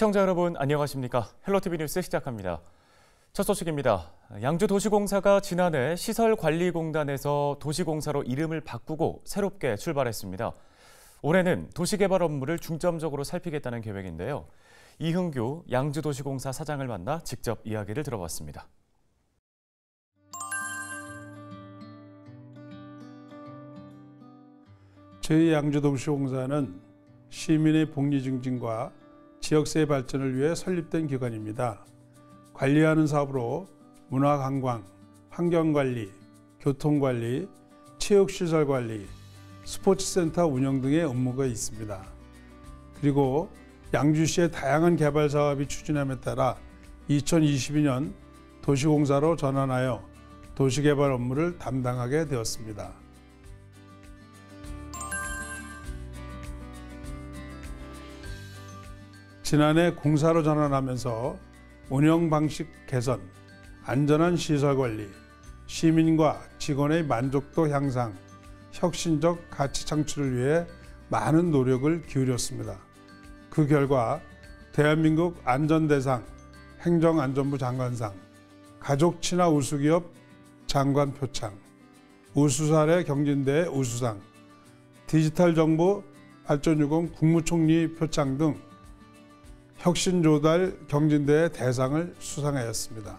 시청자 여러분 안녕하십니까? 헬로티비 뉴스 시작합니다. 첫 소식입니다. 양주도시공사가 지난해 시설관리공단에서 도시공사로 이름을 바꾸고 새롭게 출발했습니다. 올해는 도시개발 업무를 중점적으로 살피겠다는 계획인데요. 이흥규 양주도시공사 사장을 만나 직접 이야기를 들어봤습니다. 저희 양주도시공사는 시민의 복리 증진과 지역사회 발전을 위해 설립된 기관입니다. 관리하는 사업으로 문화관광, 환경관리, 교통관리, 체육시설관리, 스포츠센터 운영 등의 업무가 있습니다. 그리고 양주시의 다양한 개발 사업이 추진함에 따라 2022년 도시공사로 전환하여 도시개발 업무를 담당하게 되었습니다. 지난해 공사로 전환하면서 운영 방식 개선, 안전한 시설 관리, 시민과 직원의 만족도 향상, 혁신적 가치 창출을 위해 많은 노력을 기울였습니다. 그 결과 대한민국 안전대상, 행정안전부 장관상, 가족친화 우수기업 장관 표창, 우수사례 경진대회 우수상, 디지털정보 발전유공 국무총리 표창 등 혁신조달 경진대회 대상을 수상하였습니다.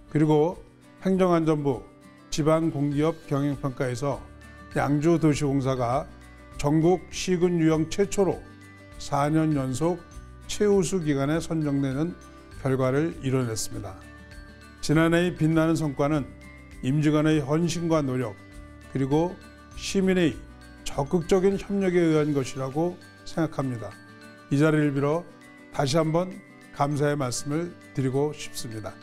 그리고 행정안전부 지방공기업 경영평가에서 양주도시공사가 전국 시군 유형 최초로 4년 연속 최우수 기관에 선정되는 결과를 이뤄냈습니다. 지난해의 빛나는 성과는 임직원의 헌신과 노력, 그리고 시민의 적극적인 협력에 의한 것이라고 생각합니다. 이 자리를 빌어 다시 한번 감사의 말씀을 드리고 싶습니다.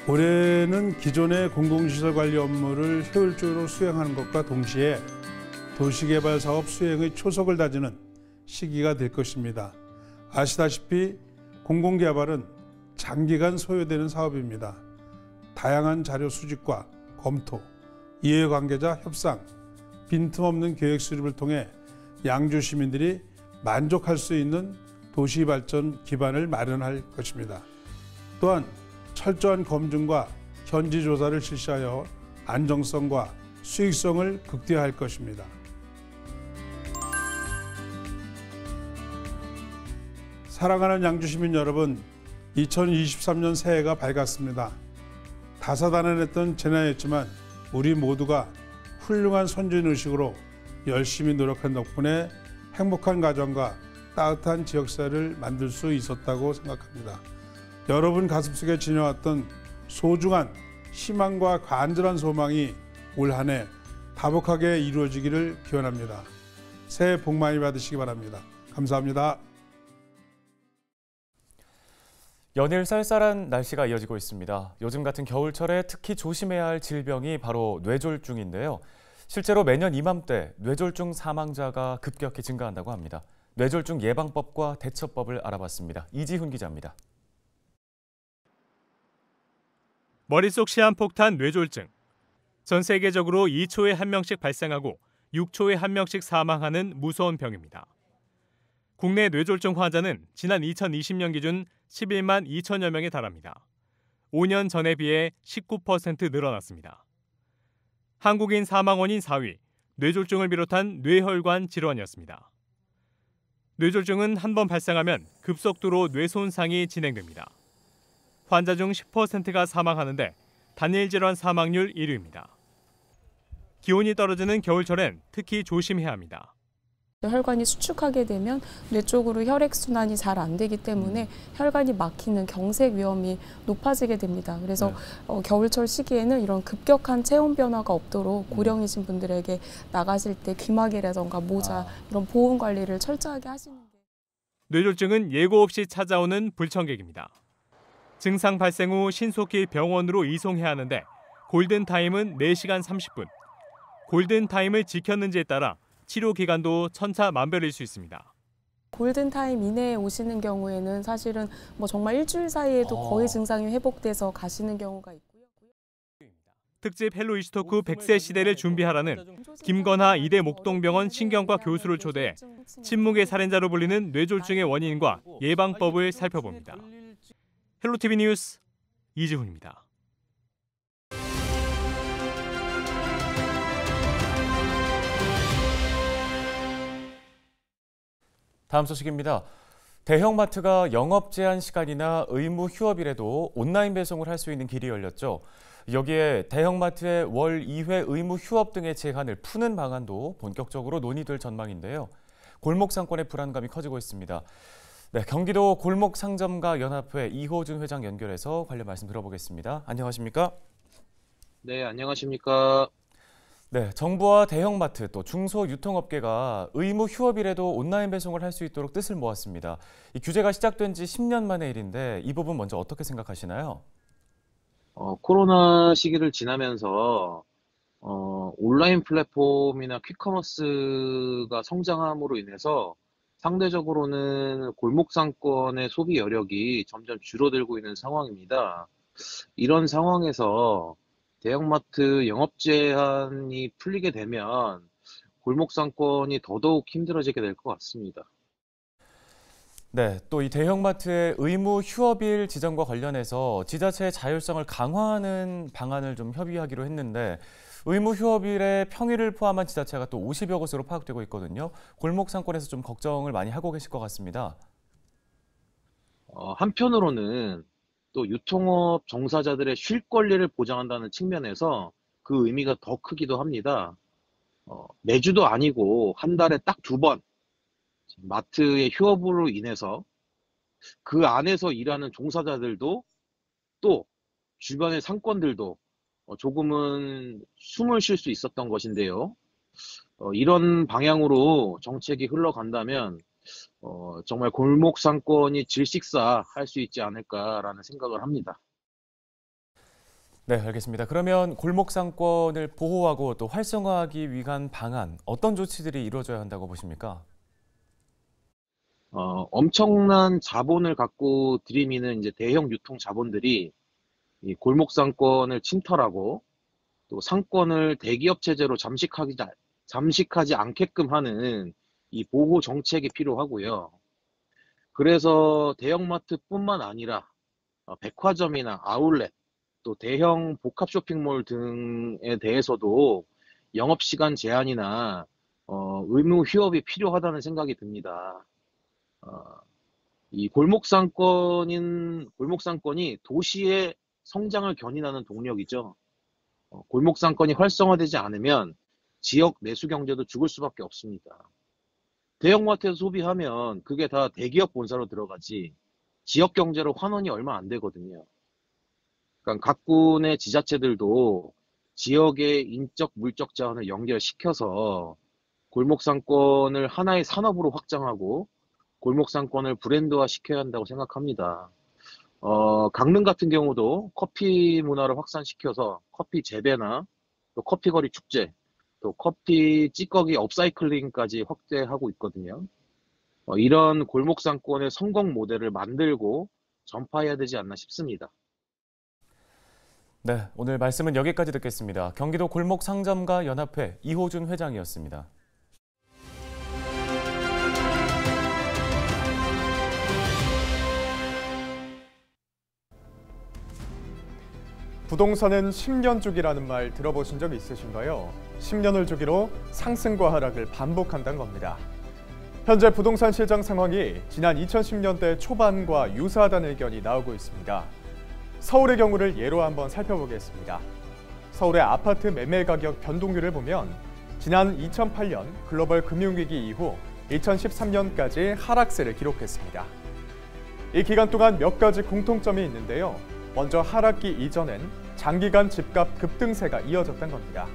올해는 기존의 공공시설 관리 업무를 효율적으로 수행하는 것과 동시에 도시개발 사업 수행의 초석을 다지는 시기가 될 것입니다. 아시다시피 공공개발은 장기간 소요되는 사업입니다. 다양한 자료 수집과 검토, 이해관계자 협상, 빈틈없는 계획 수립을 통해 양주 시민들이 만족할 수 있는 도시발전 기반을 마련할 것입니다. 또한 철저한 검증과 현지 조사를 실시하여 안정성과 수익성을 극대화할 것입니다. 사랑하는 양주 시민 여러분, 2023년 새해가 밝았습니다. 다사다난했던 재난이었지만 우리 모두가 훌륭한 선진의식으로 열심히 노력한 덕분에 행복한 가정과 따뜻한 지역사회를 만들 수 있었다고 생각합니다. 여러분 가슴속에 지녀왔던 소중한 희망과 간절한 소망이 올 한 해 다복하게 이루어지기를 기원합니다. 새해 복 많이 받으시기 바랍니다. 감사합니다. 연일 쌀쌀한 날씨가 이어지고 있습니다. 요즘 같은 겨울철에 특히 조심해야 할 질병이 바로 뇌졸중인데요. 실제로 매년 이맘때 뇌졸중 사망자가 급격히 증가한다고 합니다. 뇌졸중 예방법과 대처법을 알아봤습니다. 이지훈 기자입니다. 머릿속 시한폭탄 뇌졸중. 전 세계적으로 2초에 1명씩 발생하고 6초에 1명씩 사망하는 무서운 병입니다. 국내 뇌졸중 환자는 지난 2020년 기준 11만 2천여 명에 달합니다. 5년 전에 비해 19% 늘어났습니다. 한국인 사망 원인 4위, 뇌졸중을 비롯한 뇌혈관 질환이었습니다. 뇌졸중은 한 번 발생하면 급속도로 뇌손상이 진행됩니다. 환자 중 10%가 사망하는데 단일 질환 사망률 1위입니다. 기온이 떨어지는 겨울철엔 특히 조심해야 합니다. 혈관이 수축하게 되면 뇌 쪽으로 혈액순환이 잘 안 되기 때문에 혈관이 막히는 경색 위험이 높아지게 됩니다. 그래서 겨울철 시기에는 이런 급격한 체온 변화가 없도록 고령이신 분들에게 나가실 때 귀마개라던가 모자 이런 보온 관리를 철저하게 하시는 게. 뇌졸중은 예고 없이 찾아오는 불청객입니다. 증상 발생 후 신속히 병원으로 이송해야 하는데 골든타임은 4시간 30분. 골든타임을 지켰는지에 따라 치료 기간도 천차만별일 수 있습니다. 골든타임 이내에 오시는 경우에는 사실은 정말 일주일 사이에도 거의 증상이 회복돼서 가시는 경우가 있고요. 특집 헬로 이슈토크 100세 시대를 준비하라는 김건하 이대 목동병원 신경과 교수를 초대해 침묵의 살인자로 불리는 뇌졸중의 원인과 예방법을 살펴봅니다. 헬로티비 뉴스 이지훈입니다. 다음 소식입니다. 대형마트가 영업 제한 시간이나 의무 휴업일에도 온라인 배송을 할 수 있는 길이 열렸죠. 여기에 대형마트의 월 2회 의무 휴업 등의 제한을 푸는 방안도 본격적으로 논의될 전망인데요. 골목 상권의 불안감이 커지고 있습니다. 네, 경기도 골목 상점가 연합회 이호준 회장 연결해서 관련 말씀 들어보겠습니다. 안녕하십니까? 네, 안녕하십니까? 네, 정부와 대형마트 또 중소유통업계가 의무 휴업일에도 온라인 배송을 할 수 있도록 뜻을 모았습니다. 이 규제가 시작된 지 10년 만의 일인데 이 부분 먼저 어떻게 생각하시나요? 코로나 시기를 지나면서 온라인 플랫폼이나 퀵커머스가 성장함으로 인해서 상대적으로는 골목 상권의 소비 여력이 점점 줄어들고 있는 상황입니다. 이런 상황에서 대형마트 영업 제한이 풀리게 되면 골목 상권이 더더욱 힘들어지게 될 것 같습니다. 네, 또 이 대형마트의 의무 휴업일 지정과 관련해서 지자체의 자율성을 강화하는 방안을 좀 협의하기로 했는데 의무 휴업일에 평일을 포함한 지자체가 또 50여 곳으로 파악되고 있거든요. 골목 상권에서 좀 걱정을 많이 하고 계실 것 같습니다. 한편으로는 또 유통업 종사자들의 쉴 권리를 보장한다는 측면에서 그 의미가 더 크기도 합니다. 매주도 아니고 한 달에 딱 2번 마트의 휴업으로 인해서 그 안에서 일하는 종사자들도 또 주변의 상권들도 조금은 숨을 쉴 수 있었던 것인데요. 이런 방향으로 정책이 흘러간다면 정말 골목 상권이 질식사할 수 있지 않을까라는 생각을 합니다. 네, 알겠습니다. 그러면 골목 상권을 보호하고 또 활성화하기 위한 방안, 어떤 조치들이 이루어져야 한다고 보십니까? 엄청난 자본을 갖고 들이미는 이제 대형 유통 자본들이 이 골목 상권을 침탈하고 또 상권을 대기업 체제로 잠식하지 않게끔 하는 이 보호 정책이 필요하고요. 그래서 대형마트뿐만 아니라 백화점이나 아울렛, 또 대형 복합 쇼핑몰 등에 대해서도 영업시간 제한이나 의무 휴업이 필요하다는 생각이 듭니다. 이 골목 상권이 도시의 성장을 견인하는 동력이죠. 골목 상권이 활성화되지 않으면 지역 내수 경제도 죽을 수밖에 없습니다. 대형마트에서 소비하면 그게 다 대기업 본사로 들어가지 지역 경제로 환원이 얼마 안 되거든요. 그러니까 각 군의 지자체들도 지역의 인적 물적 자원을 연결시켜서 골목 상권을 하나의 산업으로 확장하고 골목 상권을 브랜드화 시켜야 한다고 생각합니다. 강릉 같은 경우도 커피 문화를 확산시켜서 커피 재배나 또 커피거리 축제, 또 커피 찌꺼기 업사이클링까지 확대하고 있거든요. 이런 골목 상권의 성공 모델을 만들고 전파해야 되지 않나 싶습니다. 네, 오늘 말씀은 여기까지 듣겠습니다. 경기도 골목 상점가 연합회 이호준 회장이었습니다. 부동산은 10년 주기라는 말 들어보신 적 있으신가요? 10년을 주기로 상승과 하락을 반복한다는 겁니다. 현재 부동산 시장 상황이 지난 2010년대 초반과 유사하다는 의견이 나오고 있습니다. 서울의 경우를 예로 한번 살펴보겠습니다. 서울의 아파트 매매 가격 변동률을 보면 지난 2008년 글로벌 금융위기 이후 2013년까지 하락세를 기록했습니다. 이 기간 동안 몇 가지 공통점이 있는데요. 먼저 하락기 이전엔 장기간 집값 급등세가 이어졌던 겁니다.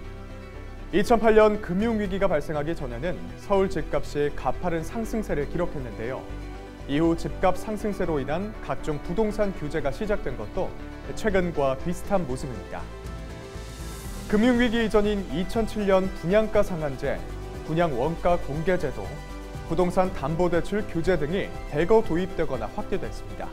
2008년 금융위기가 발생하기 전에는 서울 집값이 가파른 상승세를 기록했는데요. 이후 집값 상승세로 인한 각종 부동산 규제가 시작된 것도 최근과 비슷한 모습입니다. 금융위기 이전인 2007년 분양가 상한제, 분양 원가 공개제도, 부동산 담보대출 규제 등이 대거 도입되거나 확대됐습니다.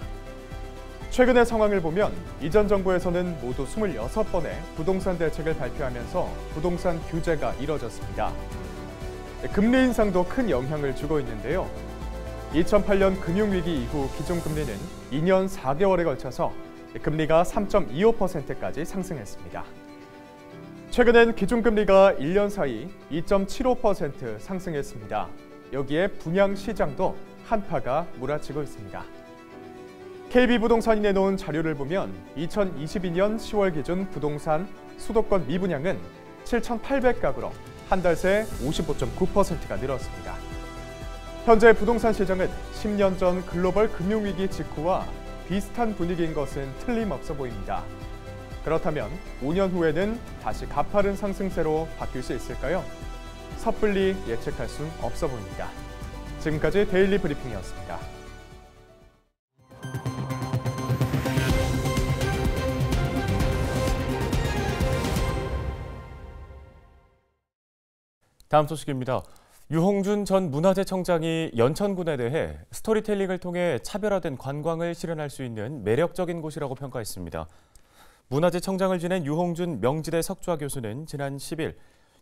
최근의 상황을 보면 이전 정부에서는 모두 26번의 부동산 대책을 발표하면서 부동산 규제가 이뤄졌습니다. 금리 인상도 큰 영향을 주고 있는데요. 2008년 금융위기 이후 기준금리는 2년 4개월에 걸쳐서 금리가 3.25%까지 상승했습니다. 최근엔 기준금리가 1년 사이 2.75% 상승했습니다. 여기에 분양시장도 한파가 몰아치고 있습니다. KB부동산이 내놓은 자료를 보면 2022년 10월 기준 부동산 수도권 미분양은 7,800가구로 한 달 새 55.9%가 늘었습니다. 현재 부동산 시장은 10년 전 글로벌 금융위기 직후와 비슷한 분위기인 것은 틀림없어 보입니다. 그렇다면 5년 후에는 다시 가파른 상승세로 바뀔 수 있을까요? 섣불리 예측할 순 없어 보입니다. 지금까지 데일리 브리핑이었습니다. 다음 소식입니다. 유홍준 전 문화재청장이 연천군에 대해 스토리텔링을 통해 차별화된 관광을 실현할 수 있는 매력적인 곳이라고 평가했습니다. 문화재청장을 지낸 유홍준 명지대 석좌 교수는 지난 10일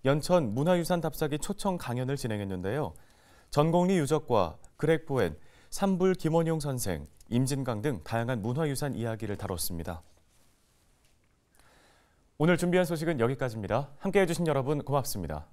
연천 문화유산 답사기 초청 강연을 진행했는데요. 전곡리 유적과 그렉보엔, 삼불 김원용 선생, 임진강 등 다양한 문화유산 이야기를 다뤘습니다. 오늘 준비한 소식은 여기까지입니다. 함께해 주신 여러분 고맙습니다.